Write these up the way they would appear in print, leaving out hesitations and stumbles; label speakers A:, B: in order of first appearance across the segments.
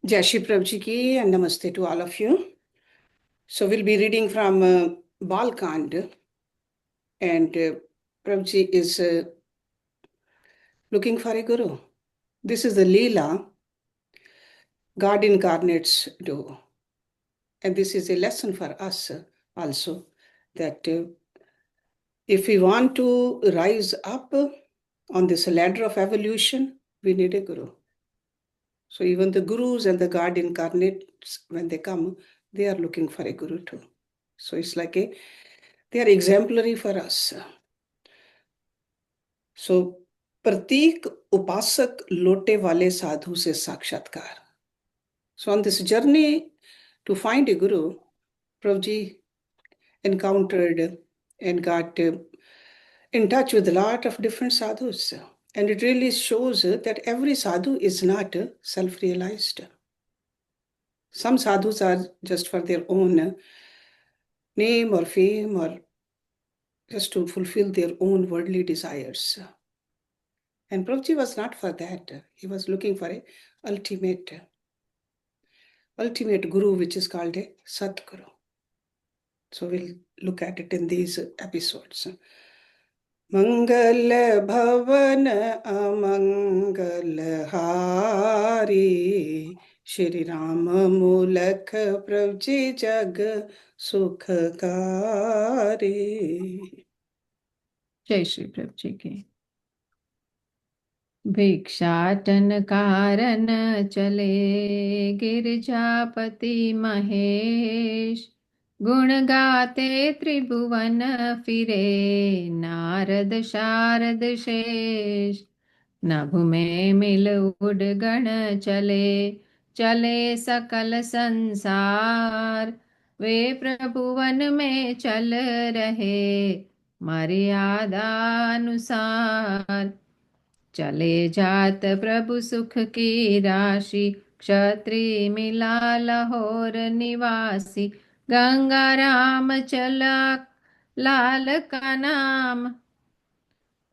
A: Jai Shri Prabhuji ki and Namaste to all of you. So we'll be reading from Balkand, and Prabhuji is looking for a guru. This is the Leela God incarnates do. And this is a lesson for us also, that if we want to rise up on this ladder of evolution, we need a guru. So even the gurus and the God incarnates, when they come, they are looking for a guru too. So it's like they are exemplary for us. So प्रतीक उपासक लोटे वाले साधु से साक्षात्कार. So on this journey to find a guru, Prabhuji encountered and got in touch with a lot of different sadhus. And it really shows that every sadhu is not self-realized. Some sadhus are just for their own name or fame, or just to fulfill their own worldly desires. And Prabhuji was not for that. He was looking for a ultimate guru, which is called a Sadguru. So we'll look at it in these episodes. मंगल भवन अमंगल हारी, श्री राम मूलक प्रभुजी जग सुखकारी.
B: जय श्री प्रभु जी की. भिक्षाटन कारण चले गिरजापति महेश, गुण गाते त्रिभुवन फिरे नारद शारद शेष. नभ में मिल उडगण चले, चले सकल संसार, वे प्रभुवन में चल रहे मर्यादा अनुसार. चले जात प्रभु सुख की राशि, क्षत्रिय मिला लाहौर निवासी. गंगा राम चला लाल का नाम,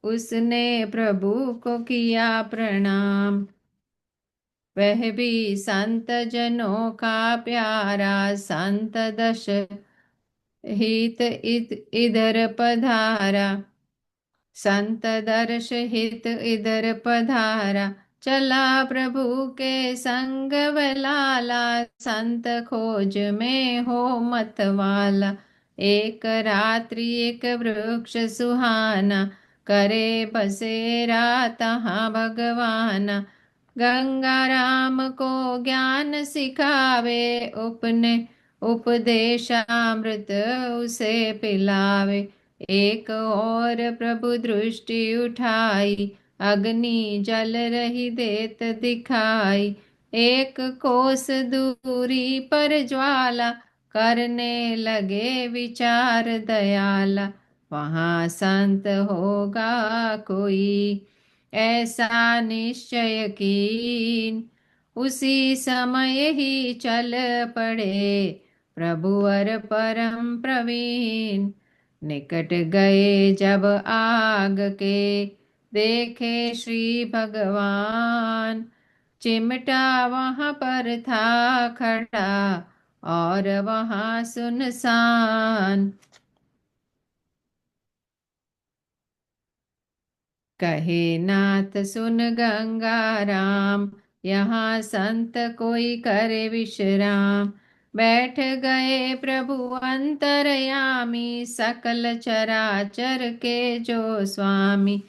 B: उसने प्रभु को किया प्रणाम. वह भी संत जनों का प्यारा, संत दश हित इधर पधारा. संत दर्श हित इधर पधारा, चला प्रभु के संग वह लाला. संत खोज में हो मतवाला, एक रात्रि एक वृक्ष सुहाना, करे बसेरा तहाँ भगवाना. गंगा राम को ज्ञान सिखावे, उपने उपदेशामृत उसे पिलावे. एक और प्रभु दृष्टि उठाई, अग्नि जल रही देत दिखाई. एक कोस दूरी पर ज्वाला, करने लगे विचार दयाला. वहाँ संत होगा कोई, ऐसा निश्चय कीन. उसी समय ही चल पड़े प्रभुवर परम प्रवीण. निकट गए जब आग के, देखे श्री भगवान. चिमटा वहाँ पर था खड़ा, और वहाँ सुनसान. कहे नाथ सुन गंगा राम, यहाँ संत कोई करे विश्राम. बैठ गए प्रभु अंतरयामी, सकल चराचर के जो स्वामी.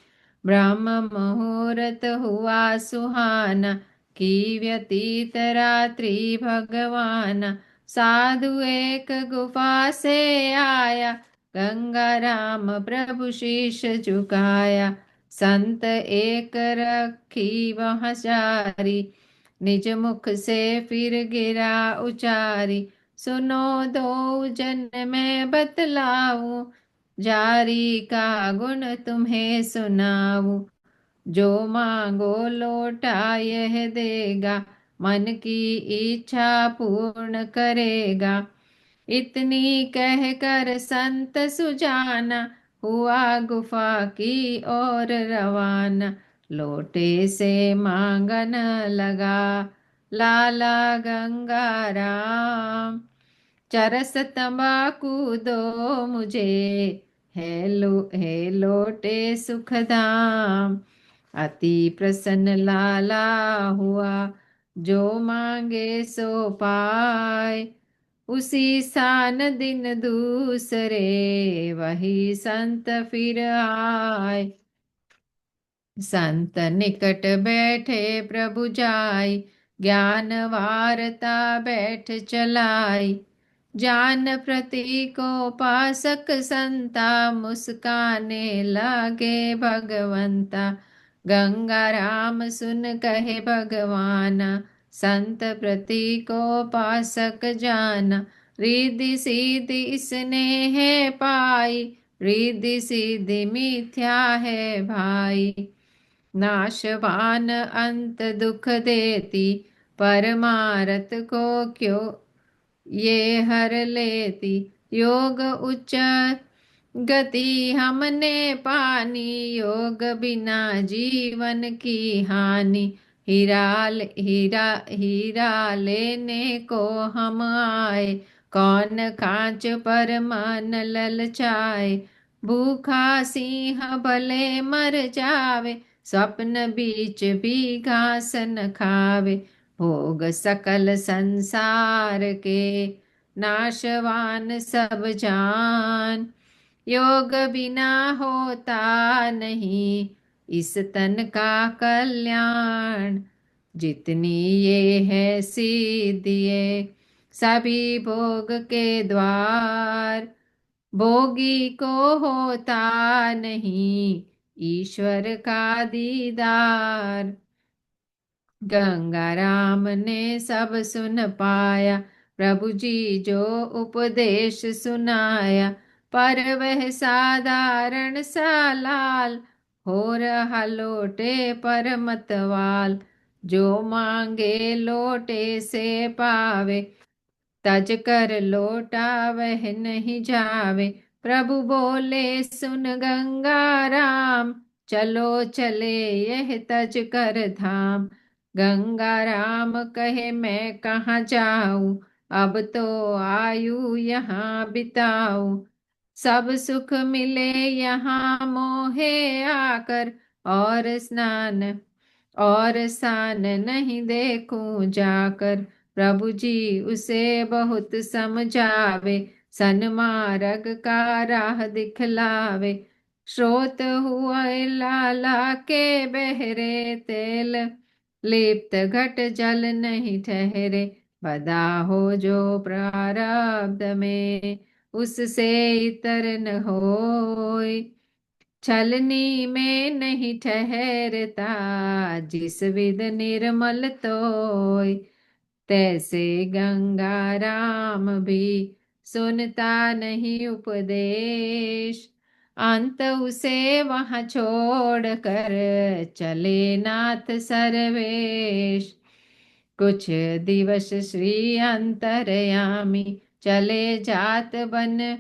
B: ब्रह्म मुहूर्त हुआ सुहाना, की व्यतीत रात्रि भगवाना. साधु एक गुफा से आया, गंगा राम प्रभु शीश झुकाया. संत एक रखी वहाँ जारी, निज मुख से फिर गिरा उचारी. सुनो दो जन मैं बतलाऊं, जारी का गुण तुम्हें सुनाऊं. जो मांगो लौटा यह देगा, मन की इच्छा पूर्ण करेगा. इतनी कहकर संत सुजाना, हुआ गुफा की ओर रवाना. लोटे से मांगन लगा, लाला गंगाराम। चरस तंबाकू दो मुझे, है लोटे सुखधाम। अति प्रसन्न लाला हुआ, जो मांगे सो पाए। उसी स्थान दिन दूसरे, वही संत फिर आए। संत निकट बैठे प्रभु जाई, ज्ञान वारता बैठ चलाई। जान प्रति को पासक संता, मुस्काने लागे भगवंता। गंगा राम सुन कहे भगवाना, संत प्रति को पासक जाना। रिद्धि सिद्धि इसने है पाई, रिद्धि सिद्धि मिथ्या है भाई। नाशवान अंत दुख देती, परमारथ को क्यों ये हर लेती। योग उच्च गति हमने पानी, योग बिना जीवन की हानि। हीरा लेने को हम आए, कौन कांच पर मन ललचाए। भूखा सिंह भले मर जावे, स्वप्न बीच भी घास न खावे। भोग सकल संसार के, नाशवान सब जान। योग बिना होता नहीं, इस तन का कल्याण। जितनी ये है सिद्धिये, सभी भोग के द्वार। भोगी को होता नहीं, ईश्वर का दीदार। गंगा राम ने सब सुन पाया, प्रभु जी जो उपदेश सुनाया। पर वह साधारण सा लाल, हो रहा लोटे पर मतवाल। जो मांगे लोटे से पावे, तज कर लोटा वह नहीं जावे। प्रभु बोले सुन गंगा राम, चलो चले यह तज कर धाम। गंगा राम कहे मैं कहाँ जाऊं, अब तो आयु यहाँ बिताऊं। सब सुख मिले यहाँ मोहे आकर, और सान नहीं देखूं जाकर। प्रभु जी उसे बहुत समझावे, सन्मार्ग का राह दिखलावे। स्रोत हुए लाला के बहरे, तेल लिप्त घट जल नहीं ठहरे। बदा हो जो प्रारब्ध में, उससे इतर न होय। छलनी में नहीं ठहरता, जिस विध निर्मल तोय। तैसे गंगा राम भी सुनता नहीं उपदेश। अंत उसे वहां छोड़ कर, चले नाथ सर्वेश। कुछ दिवस श्री अंतर्यामी, चले जात बन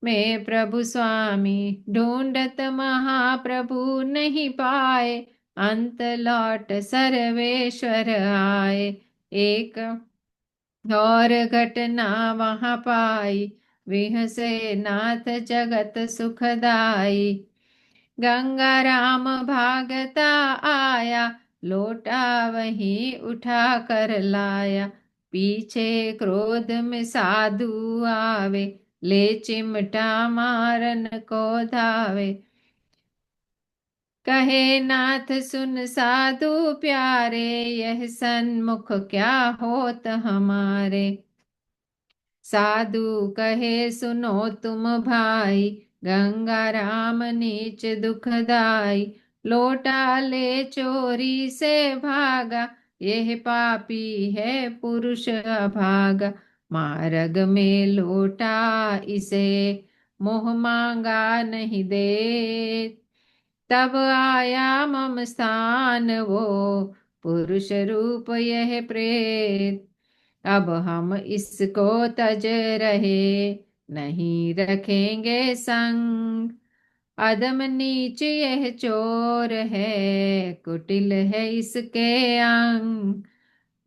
B: में प्रभु स्वामी। ढूंढत महाप्रभु नहीं पाए, अंत लौट सर्वेश्वर आए। एक और घटना वहां पाई, विहसे नाथ जगत सुखदाई। गंगा राम भागता आया, लोटा वहीं उठा कर लाया। पीछे क्रोध में साधु आवे, ले चिमटा मारन को धावे। कहे नाथ सुन साधु प्यारे, यह सन्मुख क्या होत हमारे। साधु कहे सुनो तुम भाई, गंगा राम नीच दुखदाई। लोटा ले चोरी से भागा, यह पापी है पुरुष अभागा। मार्ग में लोटा इसे, मोह मांगा नहीं दे। तब आया मम स्थान वो, पुरुष रूप यह प्रेत। अब हम इसको तज रहे, नहीं रखेंगे संग। अधम नीच यह चोर है, कुटिल है इसके अंग।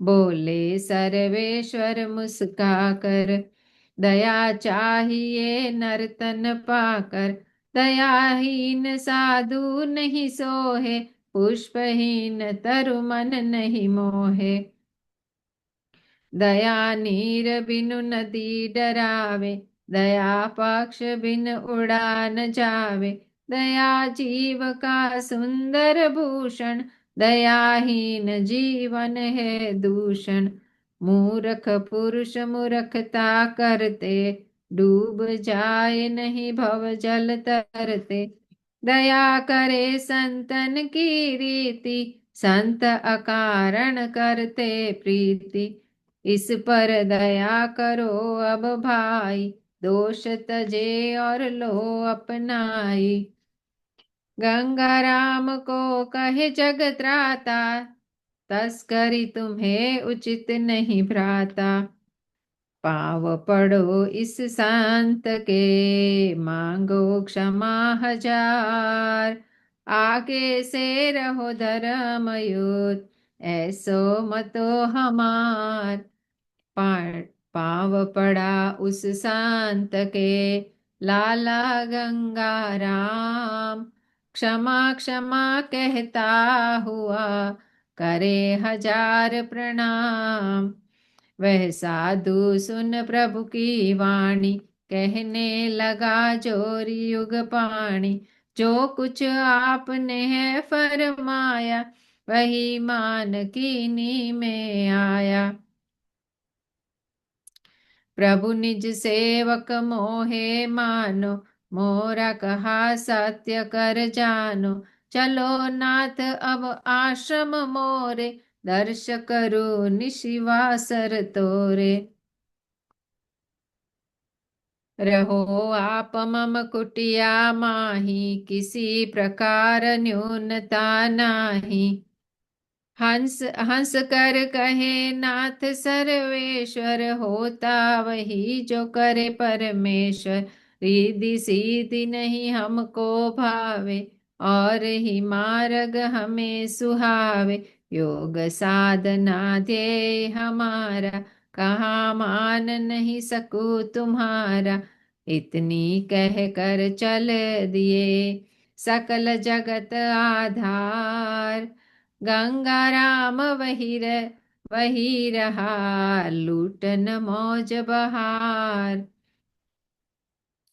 B: बोले सर्वेश्वर मुस्का कर, दया चाहिए नर्तन पाकर। दयाहीन साधु नहीं सोहे, पुष्पहीन तरु मन नहीं मोहे। दया नीर बिनु नदी डरावे, दया पक्ष बिन उड़ान जावे। दया जीव का सुंदर भूषण, दयाहीन जीवन है दूषण। मूर्ख पुरुष मूर्खता करते, डूब जाए नहीं भव जल तरते। दया करे संतन की रीति, संत अकारण करते प्रीति। इस पर दया करो अब भाई, दोष तजे और लो अपनाई। गंगा राम को कहे जग त्राता, तस्करी तुम्हें उचित नहीं भ्राता। पाव पड़ो इस संत के, मांगो क्षमा हजार। आगे से रहो धर्मयुत, ऐसो मतो हमार। पाव पड़ा उस संत के, लाला गंगा राम। क्षमा क्षमा कहता हुआ, करे हजार प्रणाम। वह साधु सुन प्रभु की वाणी, कहने लगा जोरी युग पाणी। जो कुछ आपने है फरमाया, वही मान कीनी में आया। प्रभु निज सेवक मोहे मानो, मोरा कहा सत्य कर जानो। चलो नाथ अब आश्रम मोरे, दर्श करो निशिवासर तोरे। रहो आप मम कुटिया माही, किसी प्रकार न्यूनता नाही। हंस हंस कर कहे नाथ सर्वेश्वर, होता वही जो करे परमेश्वर। रिद्धि सीधि नहीं हमको भावे, और ही मार्ग हमें सुहावे। योग साधना ध्येय हमारा, कहाँ मान नहीं सकूं तुम्हारा। इतनी कह कर चल दिए, सकल जगत आधार। गंगा राम वही रहा, लूटन मौज बहार।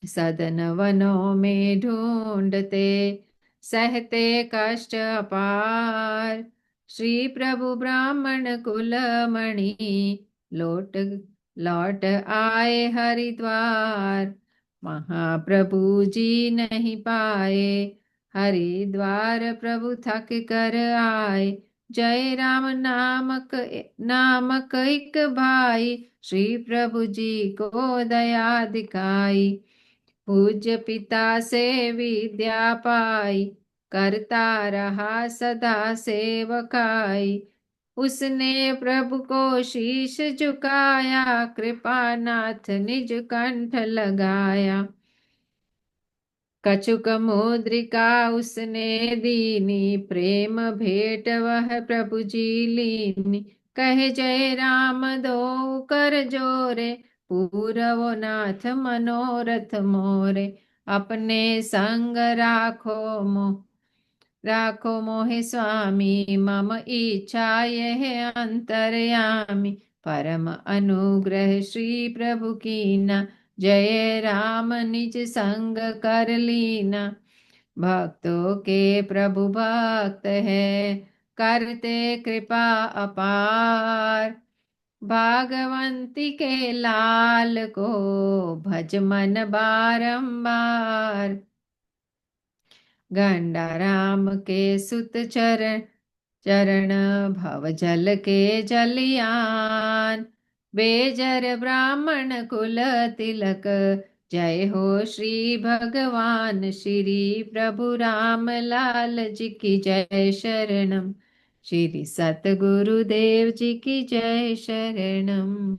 B: सदन वनों में ढूंढते, सहते कष्ट अपार। श्री प्रभु ब्राह्मण कुलमणि, लौट लौट आए हरिद्वार। महाप्रभु जी नहीं पाए, हरिद्वार प्रभु थक कर आए। जय राम नामक एक भाई, श्री प्रभु जी को दया दिखाई। पूज्य पिता से विद्या पाई, करता रहा सदा सेवकाई। उसने प्रभु को शीश झुकाया, कृपानाथ निज कंठ लगाया। कछुक मुद्रिका उसने दीनी, प्रेम भेंट वह प्रभु जी लीनी। कहे जय राम दो कर जोरे, पूरवो नाथ मनोरथ मोरे। अपने संग राखो मोहे स्वामी, मम इच्छा यह अंतर्यामी। परम अनुग्रह श्री प्रभु कीना, जय राम निज संग कर लीना। भक्तों के प्रभु भक्त है, करते कृपा अपार। भागवंती के लाल को भज मन बारंबार। गंडा राम के सुत चरण भव जल के जलियान। बेजर ब्राह्मण कुल तिलक, जय हो श्री भगवान श्री प्रभु राम लाल जी की जय शरणम। श्री सतगुरुदेव जी की जय शरणम।